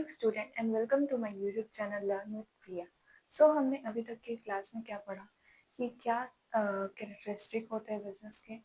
Morning student and welcome to my YouTube channel learn with Priya. हमने अभी तक की क्लास में क्या पढ़ा कि क्या कैरेक्टरिस्टिक होते हैं बिजनेस के,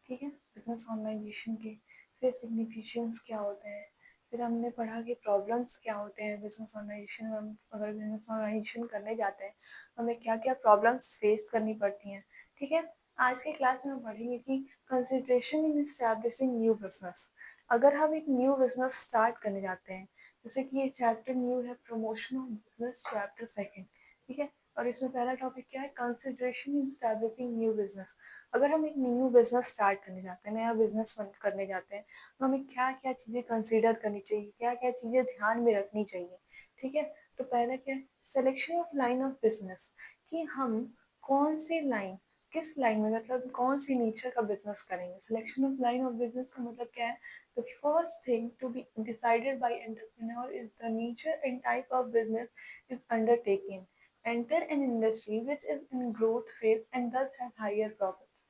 ठीक है, बिजनेस ऑर्गेनाइजेशन के। फिर सिग्निफिकेंस क्या होते हैं। फिर हमने पढ़ा कि प्रॉब्लम्स क्या होते हैं बिजनेस ऑर्गेनाइजेशन में। हम अगर बिजनेस ऑर्गेनाइजेशन करने जाते हैं हमें क्या क्या प्रॉब्लम्स फेस करनी पड़ती हैं, ठीक है। आज की क्लास में हम पढ़ेंगे कि consideration in establishing new business. अगर हम एक न्यू बिजनेस स्टार्ट करने जाते हैं, जैसे कि ये चैप्टर न्यू है, promotion of business chapter second, ठीक है। और इसमें पहला टॉपिक क्या है, consideration in establishing new business. अगर हम एक न्यू बिजनेस स्टार्ट करने जाते हैं, नया बिजनेस करने जाते हैं, तो हमें क्या क्या चीज़ें कंसिडर करनी चाहिए, क्या क्या चीज़ें ध्यान में रखनी चाहिए, ठीक है। तो पहला क्या है, selection of line of business, कि हम कौन सी लाइन, किस लाइन में, मतलब कौन सी नेचर का बिजनेस करेंगे। Selection of line of business का मतलब क्या है, the first thing to be decided by entrepreneur is the nature and type of business is undertaken. Enter an industry which is in growth phase and thus have higher profits.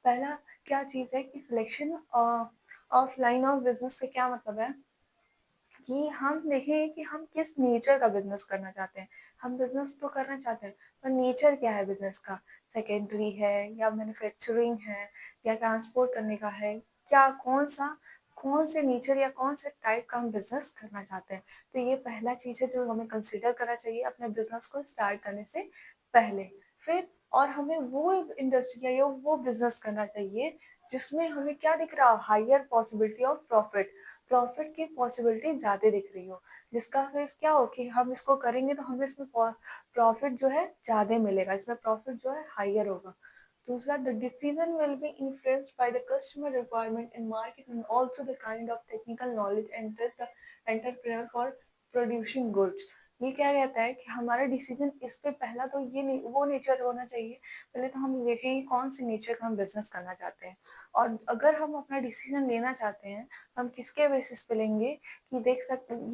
पहला क्या चीज़ है कि selection of line of business से क्या मतलब है कि हम देखें कि हम किस नेचर का बिजनेस करना चाहते हैं। हम बिजनेस तो करना चाहते हैं पर नेचर क्या है बिजनेस का, सेकेंडरी है या मैन्युफैक्चरिंग है या ट्रांसपोर्ट करने का है, क्या कौन से नेचर या कौन से टाइप का हम बिजनेस करना चाहते हैं। तो ये पहला चीज़ है जो हमें कंसिडर करना चाहिए अपने बिजनेस को स्टार्ट करने से पहले। फिर और हमें वो इंडस्ट्री या वो बिजनेस करना चाहिए जिसमें हमें क्या दिख रहा, higher possibility of profit, profit की पॉसिबिलिटी ज़्यादा दिख रही हो, जिसका फिर क्या हो कि हम इसको करेंगे तो हमें इसमें प्रॉफिट जो है ज़्यादा मिलेगा, इसमें प्रॉफिट जो है हायर होगा। दूसरा, the decision will be influenced by the customer requirement in market and also the kind of technical knowledge and the entrepreneur for producing goods. ये क्या कहता है कि हमारा डिसीजन इस पे पहला तो ये नहीं, वो नेचर होना चाहिए। पहले तो हम देखेंगे कौन सी नेचर का हम बिजनेस करना चाहते हैं, और अगर हम अपना डिसीजन लेना चाहते हैं हम किसके बेसिस पे लेंगे कि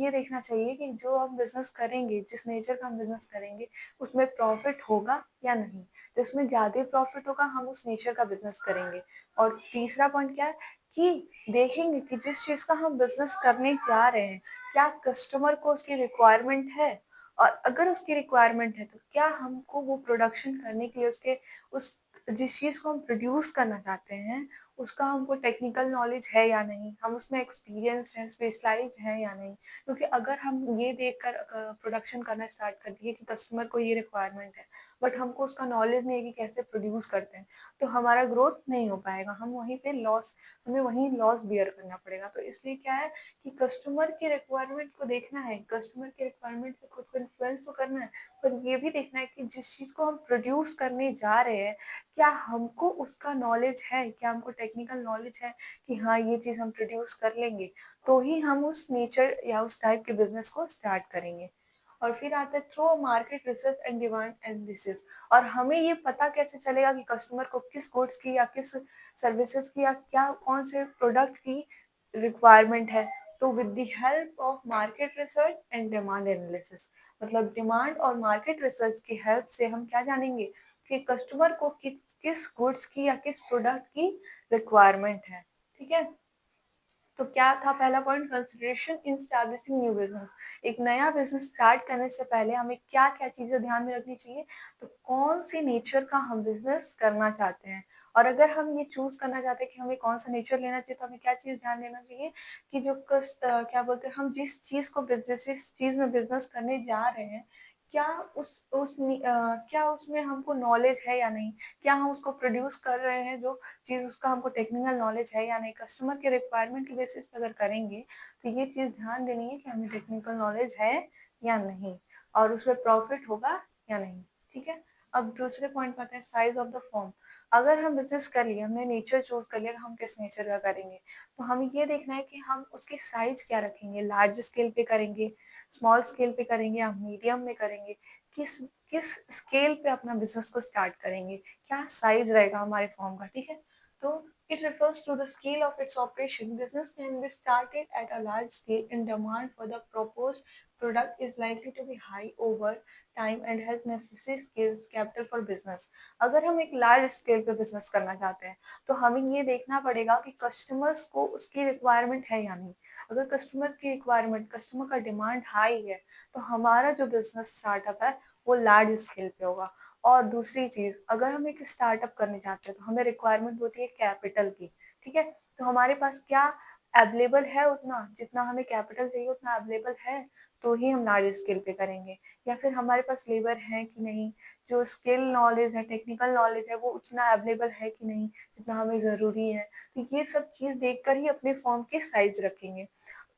ये देखना चाहिए कि जो हम बिजनेस करेंगे, जिस नेचर का हम बिजनेस करेंगे उसमें प्रॉफिट होगा या नहीं। जिसमें ज़्यादा प्रॉफिट होगा हम उस नेचर का बिजनेस करेंगे। और तीसरा पॉइंट क्या है कि देखेंगे कि जिस चीज़ का हम बिजनेस करने जा रहे हैं क्या कस्टमर को उसकी रिक्वायरमेंट है, और अगर उसकी रिक्वायरमेंट है तो क्या हमको वो प्रोडक्शन करने के लिए उसके उस जिस चीज़ को हम प्रोड्यूस करना चाहते हैं उसका हमको टेक्निकल नॉलेज है या नहीं, हम उसमें एक्सपीरियंस्ड हैं, स्पेशलाइज्ड हैं या नहीं। क्योंकि अगर हम ये देखकर प्रोडक्शन करना स्टार्ट कर दिए कि कस्टमर को ये रिक्वायरमेंट है बट हमको उसका नॉलेज नहीं है कि कैसे प्रोड्यूस करते हैं, तो हमारा ग्रोथ नहीं हो पाएगा, हम वहीं पे लॉस, हमें वहीं लॉस बियर करना पड़ेगा। तो इसलिए क्या है कि कस्टमर की रिक्वायरमेंट को देखना है, कस्टमर की रिक्वायरमेंट से खुद को इन्फ्लुएंस तो करना है, पर ये भी देखना है कि जिस चीज़ को हम प्रोड्यूस करने जा रहे हैं क्या हमको उसका नॉलेज है, क्या हमको टेक्निकल नॉलेज है कि हाँ ये चीज़ हम प्रोड्यूस कर लेंगे, तो ही हम उस नेचर या उस टाइप के बिजनेस को स्टार्ट करेंगे। और फिर आता है through market research and demand analysis. और हमें ये पता कैसे चलेगा कि कस्टमर को किस गुड्स की या किस सर्विसेज की या क्या कौन से प्रोडक्ट की रिक्वायरमेंट है। तो with the help of market research and demand analysis, मतलब डिमांड और मार्केट रिसर्च की हेल्प से हम क्या जानेंगे कि कस्टमर को किस किस गुड्स की या किस प्रोडक्ट की रिक्वायरमेंट है, ठीक है। तो क्या था पहला point, consideration in establishing new business. एक नया बिजनेस स्टार्ट करने से पहले हमें क्या क्या चीज़ें ध्यान में रखनी चाहिए, तो कौन सी नेचर का हम बिजनेस करना चाहते हैं। और अगर हम ये चूज करना चाहते हैं कि हमें कौन सा नेचर लेना चाहिए तो हमें क्या चीज़ ध्यान देना चाहिए कि क्या बोलते हैं, हम जिस चीज़ को बिजनेस, जिस चीज़ में बिजनेस करने जा रहे हैं क्या क्या उसमें हमको नॉलेज है या नहीं, क्या हम उसको प्रोड्यूस कर रहे हैं जो चीज़, उसका हमको टेक्निकल नॉलेज है या नहीं। कस्टमर के रिक्वायरमेंट के बेसिस पे अगर करेंगे तो ये चीज़ ध्यान देनी है कि हमें टेक्निकल नॉलेज है या नहीं और उसमें प्रॉफिट होगा या नहीं, ठीक है। अब दूसरे पॉइंट पर आते हैं, साइज ऑफ द फॉर्म। अगर हम बिजनेस कर लिए, हमने नेचर चूज कर लिया हम किस नेचर का करेंगे, तो हमें ये देखना है कि हम उसकी साइज क्या रखेंगे, लार्ज स्केल पे करेंगे, स्मॉल स्केल पे करेंगे या मीडियम में करेंगे, किस किस स्केल पे अपना बिजनेस को स्टार्ट करेंगे, क्या साइज रहेगा हमारे फॉर्म का, ठीक है। तो it refers to the scale of its operation. Business can be started at a large scale and demand for the proposed product is likely to be high over time and has necessary skills capital for business. अगर हम एक large scale पे business करना चाहते हैं तो हमें ये देखना पड़ेगा कि कस्टमर्स को उसकी रिक्वायरमेंट है या नहीं। अगर कस्टमर की रिक्वायरमेंट, कस्टमर का डिमांड हाई है, तो हमारा जो बिजनेस स्टार्टअप है वो लार्ज स्केल पे होगा। और दूसरी चीज, अगर हम एक स्टार्टअप करने चाहते हैं तो हमें रिक्वायरमेंट होती है कैपिटल की, ठीक है। तो हमारे पास क्या अवेलेबल है, उतना जितना हमें कैपिटल चाहिए उतना अवेलेबल है, तो ही हम लार्ज स्केल पे करेंगे। या फिर हमारे पास लेबर है कि नहीं, जो स्किल नॉलेज है, टेक्निकल नॉलेज है, वो उतना अवेलेबल है कि नहीं जितना हमें ज़रूरी है। तो ये सब चीज़ देखकर ही अपने फॉर्म के साइज रखेंगे।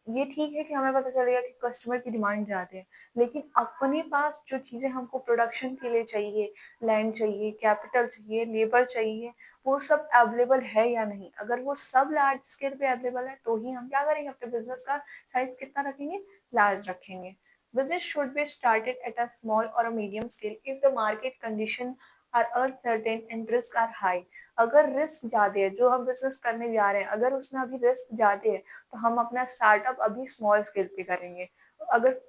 ये ठीक है कि हमें पता चलेगा कि कस्टमर की डिमांड ज़्यादा है, लेकिन अपने पास जो चीज़ें हमको प्रोडक्शन के लिए चाहिए, लैंड चाहिए, कैपिटल चाहिए, लेबर चाहिए, वो सब अवेलेबल है या नहीं। अगर वो सब लार्ज स्केल पे अवेलेबल है तो ही हम क्या करेंगे, अपने बिजनेस का साइज कितना रखेंगे, लार्ज रखेंगे। Business should be started at a small or a medium scale if the market condition are uncertain and risk are high. अगर रिस्क ज्यादा है, जो हम बिजनेस करने जा रहे हैं अगर उसमें अभी रिस्क ज्यादा है, तो हम अपना स्टार्टअप अभी स्मॉल स्केल पे करेंगे। अगर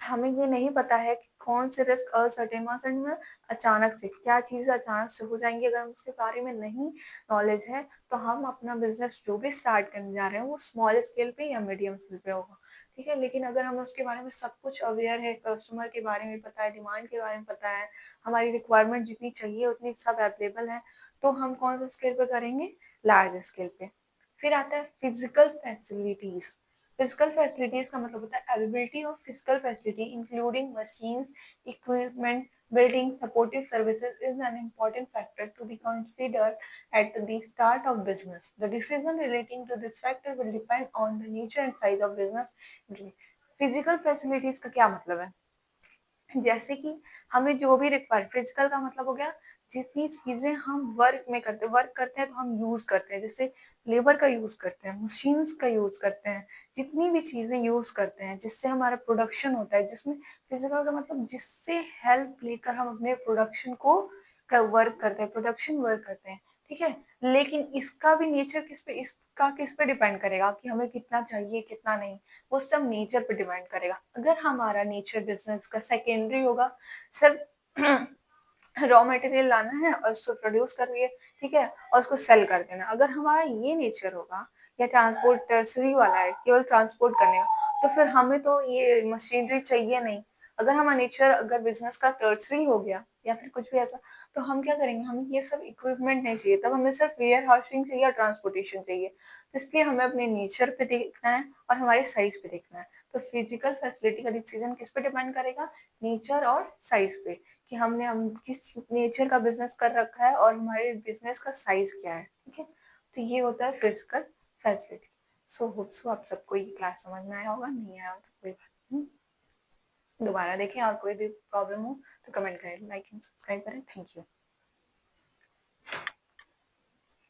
हमें ये नहीं पता है कि कौन से रिस्क असर्टेन में अचानक से क्या चीज़ अचानक से हो जाएंगी, अगर हम उसके बारे में नहीं नॉलेज है, तो हम अपना बिजनेस जो भी स्टार्ट करने जा रहे हैं वो स्मॉल स्केल पे या मीडियम स्केल पे होगा, ठीक है। लेकिन अगर हम उसके बारे में सब कुछ अवेयर है, कस्टमर के बारे में पता है, डिमांड के बारे में पता है, हमारी रिक्वायरमेंट जितनी चाहिए उतनी सब अवेलेबल है, तो हम कौन सा स्केल पे करेंगे, लार्ज स्केल पे। फिर आता है फिजिकल फैसिलिटीज। फिजिकल फैसिलिटीज का मतलब होता है availability of physical facility including machines, equipment, building supportive services is an important factor to be considered at the start of business. The decision relating to this factor will depend on the nature and size of business. Physical facilities का क्या मतलब है, जैसे कि हमें जो भी require, physical का मतलब हो गया जितनी चीजें हम वर्क करते हैं तो हम यूज करते हैं, जैसे लेबर का यूज करते हैं, मशीन्स का यूज करते हैं, जितनी भी चीजें यूज करते हैं जिससे हमारा प्रोडक्शन होता है, जिसमें फिजिकल का मतलब जिससे हेल्प लेकर हम अपने प्रोडक्शन को वर्क करते हैं, प्रोडक्शन वर्क करते हैं, ठीक है। लेकिन इसका भी नेचर किस पे डिपेंड करेगा कि हमें कितना चाहिए कितना नहीं, वो सब नेचर पे डिपेंड करेगा। अगर हमारा नेचर बिजनेस का सेकेंडरी होगा, सिर्फ रॉ मटेरियल लाना है और उसको प्रोड्यूस कर रही है, ठीक है, और उसको सेल कर देना, अगर हमारा ये नेचर होगा, या ट्रांसपोर्ट टर्सरी वाला है केवल ट्रांसपोर्ट करने का, तो फिर हमें तो ये मशीनरी चाहिए नहीं। अगर हमारा नेचर अगर बिजनेस का टर्सरी हो गया या फिर कुछ भी ऐसा, तो हम क्या करेंगे, हमें ये सब इक्विपमेंट नहीं चाहिए, तब हमें सिर्फ वेयर हाउसिंग चाहिए और ट्रांसपोर्टेशन चाहिए। तो इसलिए हमें अपने नेचर पे देखना है और हमारे साइज पे देखना है। तो फिजिकल फैसिलिटी का डिसीजन किस पे डिपेंड करेगा, नेचर और साइज पे, कि हम किस नेचर का बिजनेस कर रखा है और हमारे बिजनेस का साइज क्या है, ठीक है। तो ये होता है physical facility. So hope so आप सबको ये क्लास समझ में आया होगा, नहीं आया हो तो कोई बात नहीं, दोबारा देखें, और कोई भी प्रॉब्लम हो तो कमेंट करें, लाइक एंड सब्सक्राइब करें। Thank you.